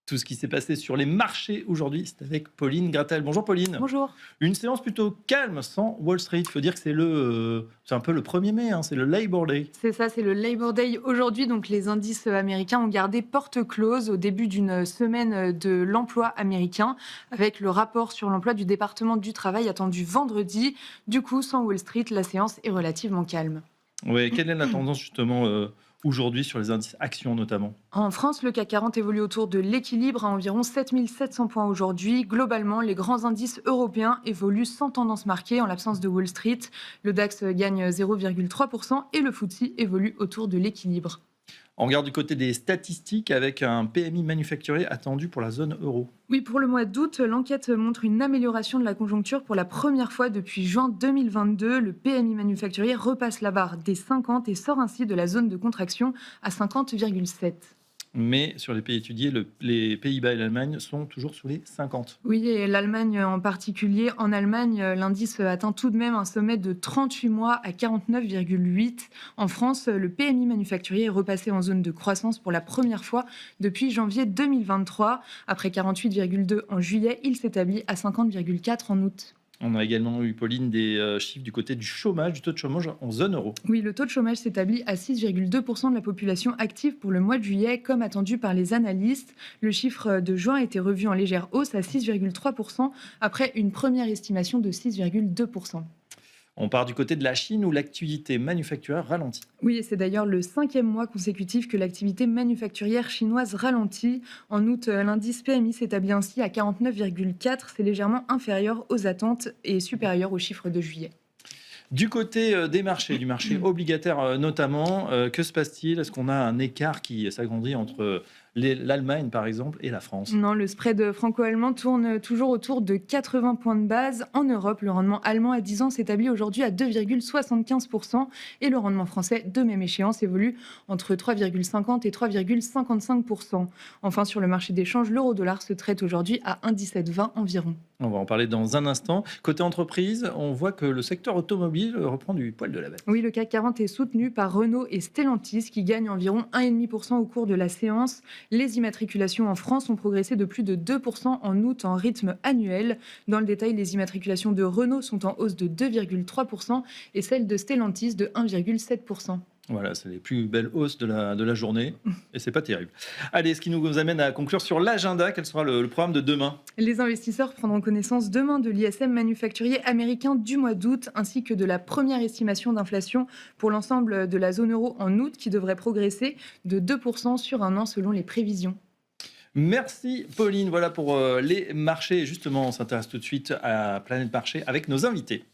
Tout ce qui s'est passé sur les marchés aujourd'hui, c'est avec Pauline Gratel. Bonjour Pauline. Bonjour. Une séance plutôt calme sans Wall Street. Il faut dire que c'est un peu le 1er mai, c'est le Labor Day. C'est ça, c'est le Labor Day aujourd'hui. Donc, les indices américains ont gardé porte close au début d'une semaine de l'emploi américain, avec le rapport sur l'emploi du département du travail attendu vendredi. Du coup, sans Wall Street, la séance est relativement calme. Oui, quelle est la tendance justement aujourd'hui sur les indices actions notamment? En France, le CAC 40 évolue autour de l'équilibre à environ 7 700 points aujourd'hui. Globalement, les grands indices européens évoluent sans tendance marquée en l'absence de Wall Street. Le DAX gagne 0,3% et le FTSE évolue autour de l'équilibre. On regarde du côté des statistiques avec un PMI manufacturier attendu pour la zone euro. Oui, pour le mois d'août, l'enquête montre une amélioration de la conjoncture pour la première fois depuis juin 2022. Le PMI manufacturier repasse la barre des 50 et sort ainsi de la zone de contraction à 50,7. Mais sur les pays étudiés, les Pays-Bas et l'Allemagne sont toujours sous les 50. Oui, et l'Allemagne en particulier. En Allemagne, l'indice atteint tout de même un sommet de 38 mois à 49,8. En France, le PMI manufacturier est repassé en zone de croissance pour la première fois depuis janvier 2023. Après 48,2 en juillet, il s'établit à 50,4 en août. On a également eu, Pauline, des chiffres du côté du chômage, du taux de chômage en zone euro. Oui, le taux de chômage s'établit à 6,2% de la population active pour le mois de juillet, comme attendu par les analystes. Le chiffre de juin a été revu en légère hausse à 6,3%, après une première estimation de 6,2%. On part du côté de la Chine où l'activité manufacturière ralentit. Oui, et c'est d'ailleurs le 5e mois consécutif que l'activité manufacturière chinoise ralentit. En août, l'indice PMI s'établit ainsi à 49,4. C'est légèrement inférieur aux attentes et supérieur au chiffre de juillet. Du côté des marchés, du marché obligataire notamment, que se passe-t-il? Est-ce qu'on a un écart qui s'agrandit entre l'Allemagne, par exemple, et la France? Non, le spread franco-allemand tourne toujours autour de 80 points de base. En Europe, le rendement allemand à 10 ans s'établit aujourd'hui à 2,75% et le rendement français de même échéance évolue entre 3,50 et 3,55%. Enfin, sur le marché des changes, l'euro-dollar se traite aujourd'hui à 1,1720 environ. On va en parler dans un instant. Côté entreprise, on voit que le secteur automobile reprend du poil de la bête. Oui, le CAC 40 est soutenu par Renault et Stellantis qui gagnent environ 1,5% au cours de la séance. Les immatriculations en France ont progressé de plus de 2% en août en rythme annuel. Dans le détail, les immatriculations de Renault sont en hausse de 2,3% et celles de Stellantis de 1,7%. Voilà, c'est les plus belles hausses de la journée et c'est pas terrible. Allez, ce qui nous amène à conclure sur l'agenda. Quel sera le programme de demain? Les investisseurs prendront connaissance demain de l'ISM manufacturier américain du mois d'août, ainsi que de la première estimation d'inflation pour l'ensemble de la zone euro en août, qui devrait progresser de 2% sur un an selon les prévisions. Merci Pauline, voilà pour les marchés. Justement, on s'intéresse tout de suite à Planète Marché avec nos invités.